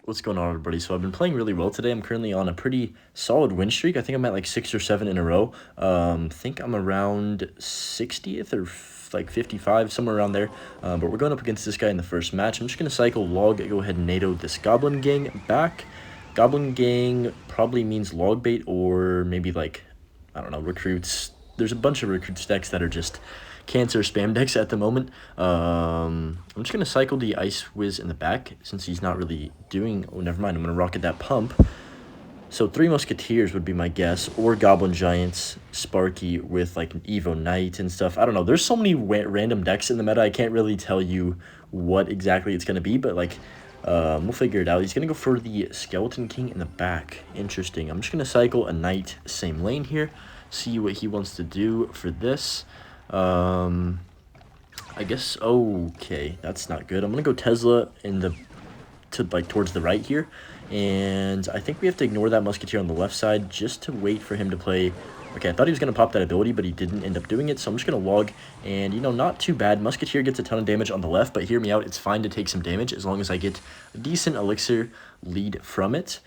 What's going on, everybody? So I've been playing really well today. I'm currently on a pretty solid win streak. I think I'm at like 6 or 7 in a row. Think I'm around 60th or like 55, somewhere around there. But we're going up against this guy in the first match. I'm just going to cycle log, go ahead and NATO this goblin gang back. Goblin gang probably means log bait or maybe like, I don't know, recruits. There's a bunch of recruits decks that are just cancer spam decks at the moment. I'm just going to cycle the Ice Whiz in the back since he's not really doing... Oh, never mind. I'm going to rocket that pump. So 3 Musketeers would be my guess, or Goblin Giants, Sparky with like an Evo Knight and stuff. I don't know. There's so many random decks in the meta. I can't really tell you what exactly it's going to be, but like we'll figure it out. He's going to go for the Skeleton King in the back. Interesting. I'm just going to cycle a Knight, same lane here, see what he wants to do for this. I guess, okay, that's not good. I'm gonna go Tesla towards the right here, and I think we have to ignore that Musketeer on the left side just to wait for him to play. Okay, I thought he was gonna pop that ability, but he didn't end up doing it, so I'm just gonna log, and you know, not too bad. Musketeer gets a ton of damage on the left, but hear me out, it's fine to take some damage as long as I get a decent elixir lead from it.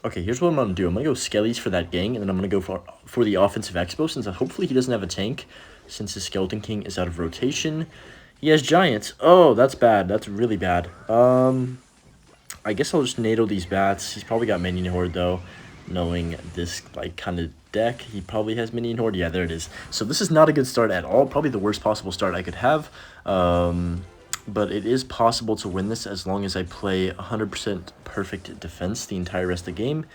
Okay, here's what I'm going to do. I'm going to go Skellies for that gang, and then I'm going to go for the offensive Expo, since hopefully he doesn't have a tank, since his Skeleton King is out of rotation. He has Giants. Oh, that's bad. That's really bad. I guess I'll just NATO these bats. He's probably got Minion Horde, though. Knowing this, like, kind of deck, he probably has Minion Horde. Yeah, there it is. So this is not a good start at all. Probably the worst possible start I could have. But it is possible to win this as long as I play 100% perfect defense the entire rest of the game.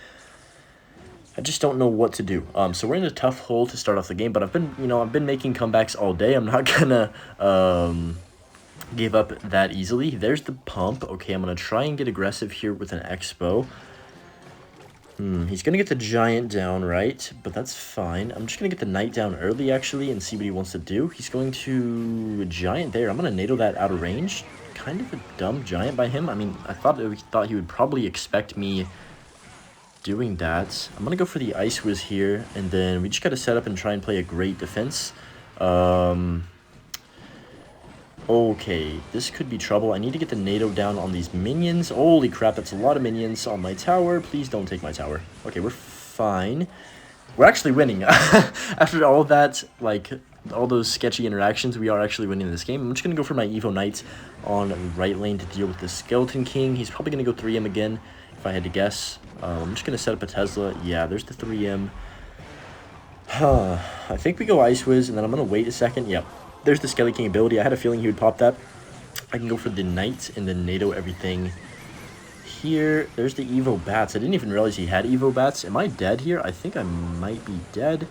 I just don't know what to do. So we're in a tough hole to start off the game, but I've been making comebacks all day. I'm not gonna give up that easily. There's the pump. Okay, I'm gonna try and get aggressive here with an Expo. He's going to get the Giant down, right? But that's fine. I'm just going to get the Knight down early, actually, and see what he wants to do. He's going to Giant there. I'm going to NATO that out of range. Kind of a dumb Giant by him. I mean, I thought he would probably expect me doing that. I'm going to go for the Ice Whiz here, and then we just got to set up and try and play a great defense. Okay, this could be trouble. I need to get the NATO down on these minions. Holy crap, that's a lot of minions on my tower. Please don't take my tower. Okay, we're fine. We're actually winning. After all that, like, all those sketchy interactions, we are actually winning this game. I'm just going to go for my Evo Knight on right lane to deal with the Skeleton King. He's probably going to go 3M again, if I had to guess. I'm just going to set up a Tesla. Yeah, there's the 3M. I think we go Ice Whiz, and then I'm going to wait a second. Yep. There's the Skelly King ability. I had a feeling he would pop that. I can go for the Knight and then NATO everything here. There's the Evo Bats. I didn't even realize he had Evo Bats. Am I dead here? I think I might be dead.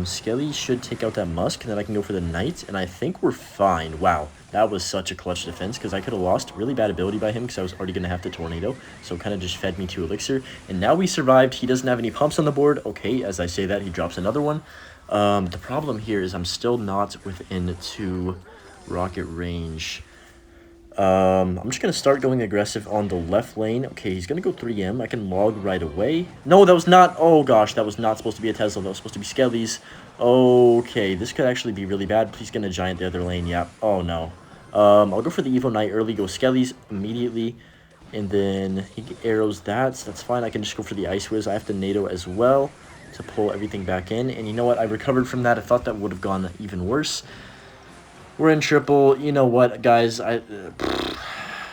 Skelly should take out that Musk, and then I can go for the Knight, and I think we're fine. Wow, that was such a clutch defense, because I could have lost. Really bad ability by him, because I was already going to have to Tornado, so kind of just fed me to Elixir. And now we survived. He doesn't have any pumps on the board. Okay, as I say that, he drops another one. The problem here is I'm still not within 2 rocket range. I'm just going to start going aggressive on the left lane. Okay, he's going to go 3M. I can log right away. No, that was not... Oh, gosh, that was not supposed to be a Tesla. That was supposed to be Skellies. Okay, this could actually be really bad. Please get a Giant the other lane. Yeah. Oh, no. I'll go for the Evo Knight early. Go Skellies immediately. And then he arrows that. So that's fine. I can just go for the Ice Whiz. I have to NATO as well to pull everything back in. And you know what? I recovered from that. I thought that would have gone even worse. We're in triple. You know what, guys?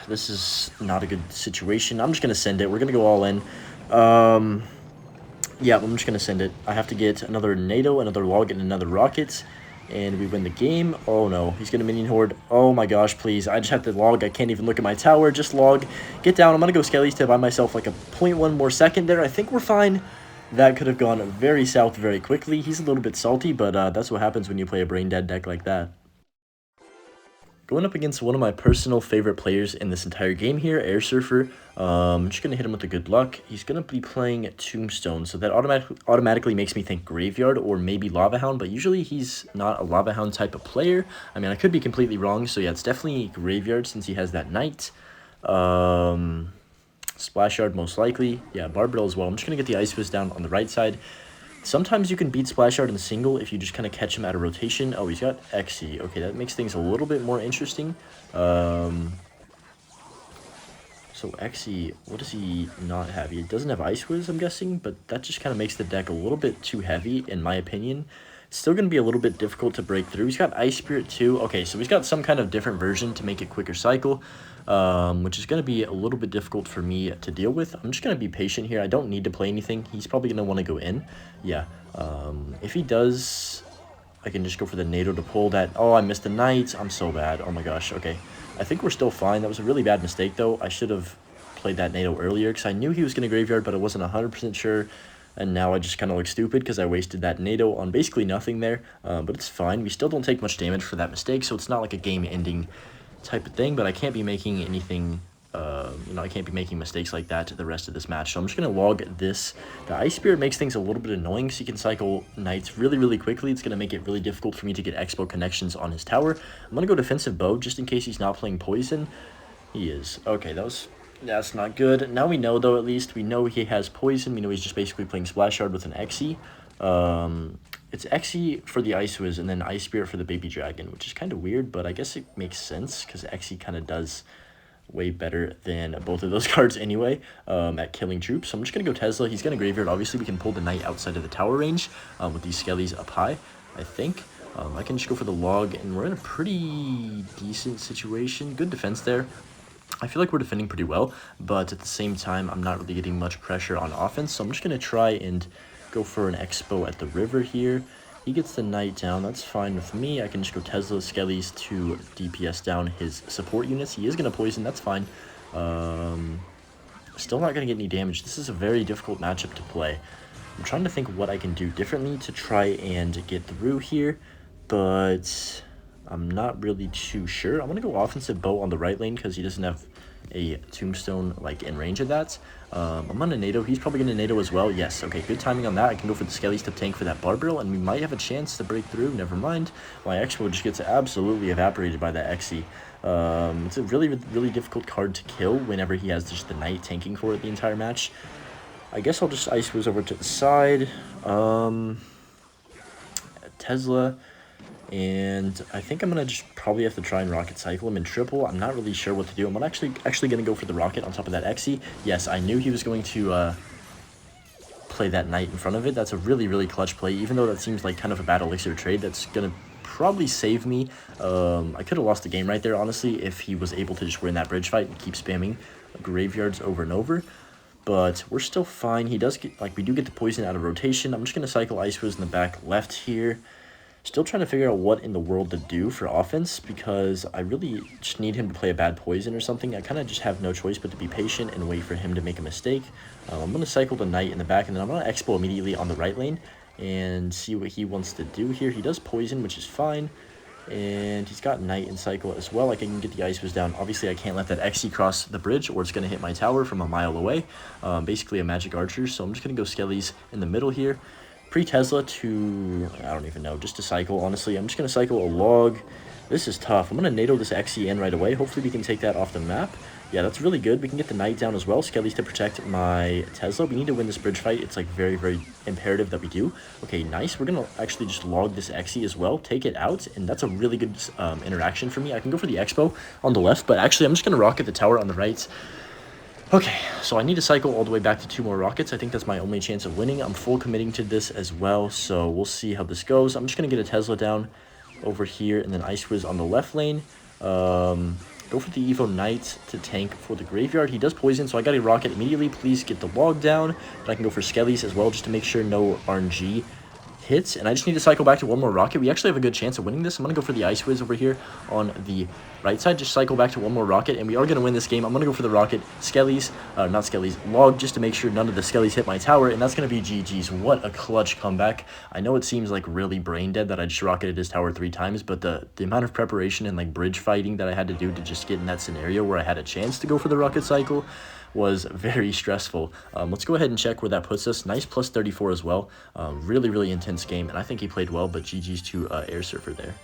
This is not a good situation. I'm just going to send it. We're going to go all in. Yeah, I'm just going to send it. I have to get another NATO, another log, and another rocket. And we win the game. Oh, no. He's going to Minion Horde. Oh, my gosh, please. I just have to log. I can't even look at my tower. Just log. Get down. I'm going to go Skellies to buy myself like a 0.1 more second there. I think we're fine. That could have gone very south very quickly. He's a little bit salty, but that's what happens when you play a brain-dead deck like that. Going up against one of my personal favorite players in this entire game here, Air Surfer. I'm just going to hit him with the good luck. He's going to be playing Tombstone, so that automatically makes me think Graveyard or maybe Lava Hound, but usually he's not a Lava Hound type of player. I mean, I could be completely wrong, so yeah, it's definitely Graveyard since he has that Knight. Splashyard most likely. Yeah, Barbell as well. I'm just going to get the Ice Whiz down on the right side. Sometimes you can beat Splashyard in single if you just kind of catch him out of rotation. Oh, he's got Xe. Okay, that makes things a little bit more interesting. So Xe, what does he not have? He doesn't have Ice Wiz, I'm guessing, but that just kind of makes the deck a little bit too heavy, in my opinion. It's still going to be a little bit difficult to break through. He's got Ice Spirit too. Okay, so he's got some kind of different version to make it quicker cycle, which is going to be a little bit difficult for me to deal with. I'm just going to be patient here. I don't need to play anything. He's probably going to want to go in. Yeah, if he does, I can just go for the NATO to pull that. Oh, I missed the Knight. I'm so bad. Oh my gosh. Okay, I think we're still fine. That was a really bad mistake, though. I should have played that NATO earlier because I knew he was going to graveyard, but I wasn't 100% sure. And now I just kind of look stupid because I wasted that NATO on basically nothing there. But it's fine. We still don't take much damage for that mistake, so it's not like a game-ending type of thing. But I can't be making anything, I can't be making mistakes like that the rest of this match. So I'm just going to log this. The Ice Spirit makes things a little bit annoying, so you can cycle Knights really, really quickly. It's going to make it really difficult for me to get IceBow connections on his tower. I'm going to go Defensive Bow just in case he's not playing Poison. He is. Okay, that's not good. Now we know, though, at least. We know he has Poison. We know he's just basically playing splashyard with an Xe. It's Xe for the Ice Wiz and then Ice Spirit for the Baby Dragon, which is kind of weird, but I guess it makes sense because Xe kind of does way better than both of those cards anyway at killing troops. So I'm just going to go Tesla. He's going to graveyard. Obviously, we can pull the Knight outside of the tower range with these Skellies up high, I think. I can just go for the log, and we're in a pretty decent situation. Good defense there. I feel like we're defending pretty well, but at the same time, I'm not really getting much pressure on offense, so I'm just going to try and go for an Expo at the river here. He gets the Knight down. That's fine with me. I can just go Tesla Skellies to DPS down his support units. He is going to poison. That's fine. Still not going to get any damage. This is a very difficult matchup to play. I'm trying to think what I can do differently to try and get through here, but I'm not really too sure. I'm going to go Offensive Bow on the right lane because he doesn't have a Tombstone like in range of that. I'm on a NATO. He's probably going to NATO as well. Yes, okay, good timing on that. I can go for the Skellies to tank for that Barbarial, and we might have a chance to break through. Never mind. My Expo just gets absolutely evaporated by that Xe. It's a really, really difficult card to kill whenever he has just the Knight tanking for it the entire match. I guess I'll just Ice Wiz over to the side. Tesla. And I think I'm going to just probably have to try and Rocket Cycle him in triple. I'm not really sure what to do. I'm actually going to go for the Rocket on top of that Xe. Yes, I knew he was going to play that Knight in front of it. That's a really, really clutch play. Even though that seems like kind of a bad elixir trade, that's going to probably save me. I could have lost the game right there, honestly, if he was able to just win that bridge fight and keep spamming graveyards over and over. But we're still fine. He does get, we do get the poison out of rotation. I'm just going to cycle Ice Wiz in the back left here. Still trying to figure out what in the world to do for offense because I really just need him to play a bad poison or something. I kind of just have no choice but to be patient and wait for him to make a mistake. I'm going to cycle the Knight in the back, and then I'm going to Expo immediately on the right lane and see what he wants to do here. He does poison, which is fine, and he's got Knight in cycle as well. I can get the Ice Wiz down. Obviously, I can't let that Xe cross the bridge or it's going to hit my tower from a mile away. Basically a magic archer, so I'm just going to go Skellies in the middle here. Pre-Tesla to, I don't even know, just to cycle, honestly. I'm just going to cycle a log. This is tough. I'm going to NATO this Xe in right away. Hopefully we can take that off the map. Yeah, that's really good. We can get the Knight down as well. Skellies to protect my Tesla. We need to win this bridge fight. It's very, very imperative that we do. Okay, nice. We're going to actually just log this Xe as well. Take it out, and that's a really good interaction for me. I can go for the Expo on the left, but actually I'm just going to rocket the tower on the right. Okay, so I need to cycle all the way back to 2 more rockets. I think that's my only chance of winning. I'm full committing to this as well, so we'll see how this goes. I'm just going to get a Tesla down over here, and then Ice Wiz on the left lane. Go for the Evo Knight to tank for the graveyard. He does poison, so I got a rocket immediately. Please get the log down. But I can go for Skellies as well, just to make sure no RNG hits, and I just need to cycle back to 1 more rocket. We actually have a good chance of winning this. I'm going to go for the Ice Wiz over here on the right side. Just cycle back to 1 more rocket, and we are going to win this game. I'm going to go for the rocket. Skellies, not Skellies, log, just to make sure none of the Skellies hit my tower, and that's going to be GG's. What a clutch comeback. I know it seems like really brain dead that I just rocketed his tower 3 times, but the amount of preparation and bridge fighting that I had to do to just get in that scenario where I had a chance to go for the rocket cycle was very stressful. Let's go ahead and check where that puts us. Nice plus 34 as well. Really, really intense game, and I think he played well, but GG's to Air Surfer there.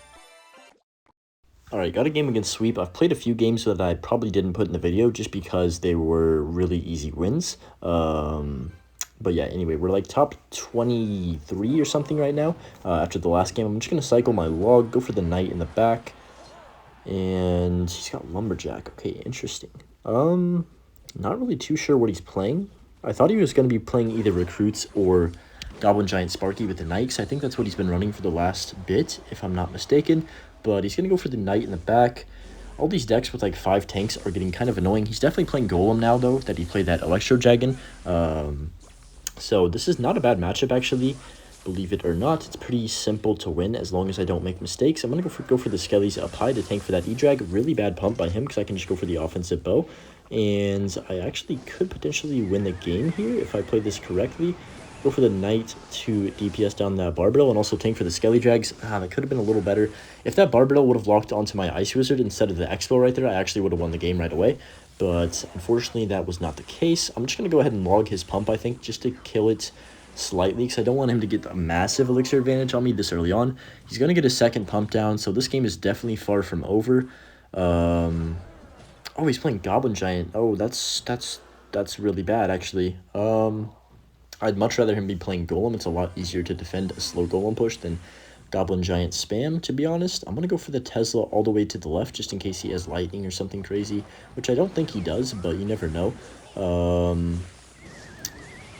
Alright, got a game against Sweep. I've played a few games that I probably didn't put in the video just because they were really easy wins. But yeah, anyway, we're top 23 or something right now after the last game. I'm just going to cycle my log, go for the Knight in the back, and he's got Lumberjack. Okay, interesting. Not really too sure what he's playing. I thought he was going to be playing either Recruits or Goblin Giant Sparky with the Knight, 'cause I think that's what he's been running for the last bit, if I'm not mistaken. But he's going to go for the Knight in the back. All these decks with like 5 tanks are getting kind of annoying. He's definitely playing Golem now, though, that he played that Electro Dragon. So this is not a bad matchup, actually. Believe it or not, it's pretty simple to win as long as I don't make mistakes. I'm going to go for the Skellies up high to tank for that E-Drag. Really bad pump by him because I can just go for the offensive bow. And I actually could potentially win the game here if I play this correctly. Go for the Knight to DPS down that Barbell and also tank for the Skelly Drags. That could have been a little better. If that Barbell would have locked onto my Ice Wizard instead of the Expo right there, I actually would have won the game right away. But unfortunately, that was not the case. I'm just going to go ahead and log his pump, I think, just to kill it slightly because I don't want him to get a massive elixir advantage on me this early on. He's going to get a second pump down, so this game is definitely far from over. Oh, he's playing Goblin Giant. Oh, that's really bad, actually. I'd much rather him be playing Golem. It's a lot easier to defend a slow Golem push than Goblin Giant spam, to be honest. I'm going to go for the Tesla all the way to the left, just in case he has lightning or something crazy, which I don't think he does, but you never know.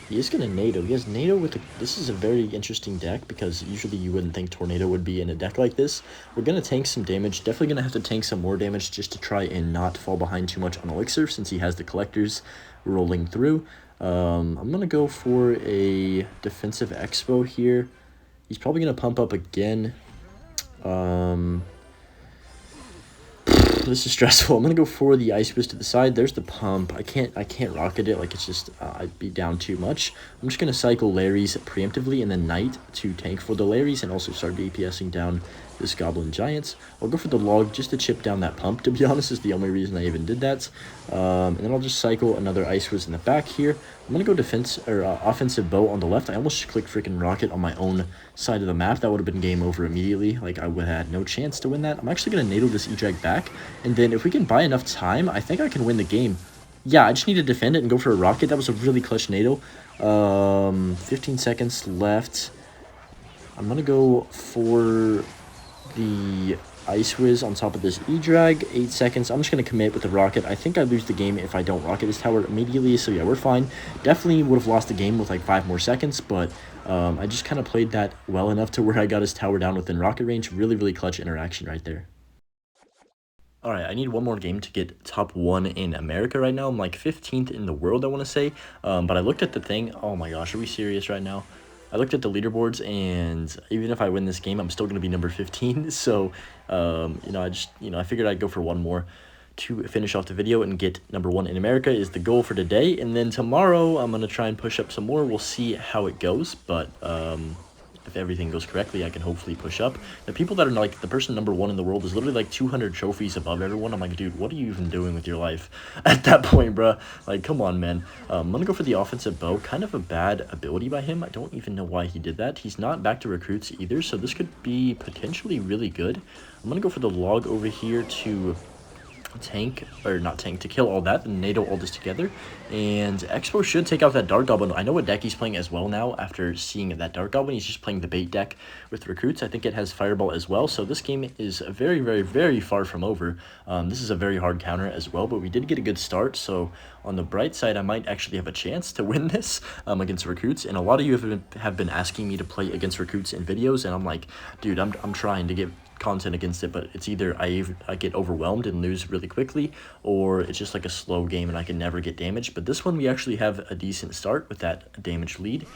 He is going to NATO. He has NATO with a... This is a very interesting deck, because usually you wouldn't think Tornado would be in a deck like this. We're going to tank some damage. Definitely going to have to tank some more damage just to try and not fall behind too much on Elixir, since he has the Collectors rolling through. I'm going to go for a defensive Expo here. He's probably going to pump up again. This is stressful. I'm going to go for the Ice Whiz to the side. There's the pump. I can't rocket it. Like, it's just, I'd be down too much. I'm just going to cycle Larry's preemptively and then Knight to tank for the Larry's and also start DPSing down this Goblin Giants. I'll go for the log just to chip down that pump, to be honest, is the only reason I even did that. And then I'll just cycle another Ice Whiz in the back here. I'm going to go offensive bow on the left. I almost clicked freaking rocket on my own side of the map. That would have been game over immediately. Like, I would have had no chance to win that. I'm actually going to NATO this E-Drag back. And then if we can buy enough time, I think I can win the game. Yeah, I just need to defend it and go for a rocket. That was a really clutch NATO. 15 seconds left. I'm going to go for the Ice Whiz on top of this E-Drag. 8 seconds. I'm just going to commit with the rocket. I think I lose the game if I don't rocket this tower immediately. So yeah, we're fine. Definitely would have lost the game with like 5 more seconds, but I just kind of played that well enough to where I got his tower down within rocket range. Really, really clutch interaction right there. Alright, I need one more game to get top 1 in America right now. I'm like 15th in the world, I want to say. But I looked at the thing. Oh my gosh, are we serious right now? I looked at the leaderboards, and even if I win this game, I'm still going to be number 15. So, I figured I'd go for one more to finish off the video and get number 1 in America is the goal for today. And then tomorrow, I'm going to try and push up some more. We'll see how it goes, but if everything goes correctly, I can hopefully push up. The people that are like, the person number 1 in the world is literally like 200 trophies above everyone. I'm like, dude, what are you even doing with your life at that point, bruh? Like, come on, man. I'm gonna go for the offensive bow. Kind of a bad ability by him. I don't even know why he did that. He's not back to recruits either, so this could be potentially really good. I'm gonna go for the log over here to to kill all that and NATO all this together, and Expo should take out that Dark Goblin. I know what deck he's playing as well now. After seeing that Dark Goblin, he's just playing the bait deck with recruits. I think it has Fireball as well, so this game is very, very, very far from over. This is a very hard counter as well, but we did get a good start, so on the bright side, I might actually have a chance to win this against recruits. And a lot of you have been asking me to play against recruits in videos, and I'm like, dude, I'm trying to get content against it, but it's either I get overwhelmed and lose really quickly, or it's just like a slow game and I can never get damage. But this one, we actually have a decent start with that damage lead,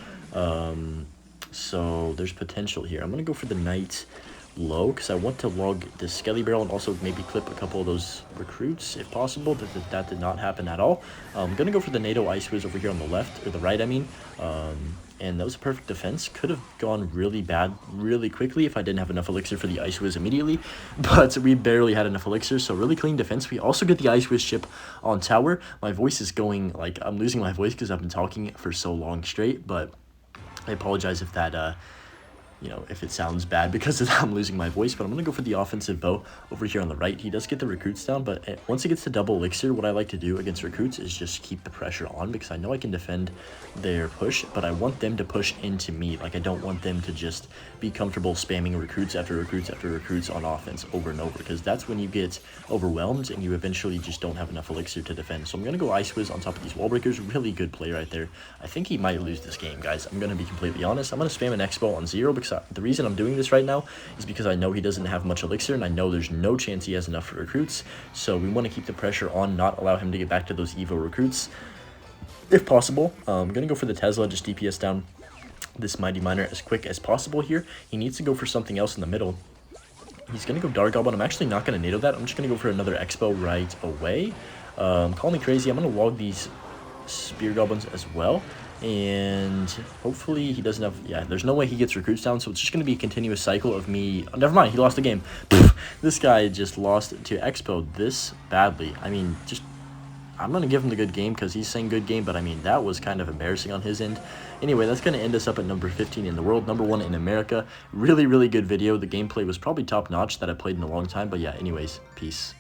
so there's potential here. I'm gonna go for the Knight low because I want to log the Skelly Barrel and also maybe clip a couple of those recruits if possible. That did not happen at all. I'm gonna go for the NATO Ice Whiz over here on the left, or the right, I mean. And that was a perfect defense. Could have gone really bad really quickly if I didn't have enough elixir for the Ice Whiz immediately, but we barely had enough elixir, so really clean defense. We also get the Ice Whiz chip on tower. My voice is going, like, I'm losing my voice because I've been talking for so long straight, but I apologize if that you know, if it sounds bad because I'm losing my voice, but I'm going to go for the offensive bow over here on the right. He does get the recruits down, but once it gets to double elixir, what I like to do against recruits is just keep the pressure on, because I know I can defend their push, but I want them to push into me. Like, I don't want them to just be comfortable spamming recruits after recruits after recruits on offense over and over, because that's when you get overwhelmed and you eventually just don't have enough elixir to defend. So I'm going to go Ice Whiz on top of these wall breakers. Really good play right there. I think he might lose this game, guys. I'm going to be completely honest. I'm going to spam an IceBow on 0, because the reason I'm doing this right now is because I know he doesn't have much elixir, and I know there's no chance he has enough for recruits. So we want to keep the pressure on, not allow him to get back to those Evo recruits if possible. I'm going to go for the Tesla, just DPS down this Mighty Miner as quick as possible here. He needs to go for something else in the middle. He's going to go Dark Goblin. I'm actually not going to NATO that. I'm just going to go for another Expo right away. Call me crazy. I'm going to log these Spear Goblins as well. And hopefully he doesn't have... Yeah, there's no way he gets recruits down, so it's just going to be a continuous cycle of me... Oh, never mind, he lost the game. This guy just lost to Expo this badly. I mean, just... I'm going to give him the good game because he's saying good game, but I mean, that was kind of embarrassing on his end. Anyway, that's going to end us up at number 15 in the world, number 1 in America. Really, really good video. The gameplay was probably top-notch that I played in a long time, but yeah, anyways, peace.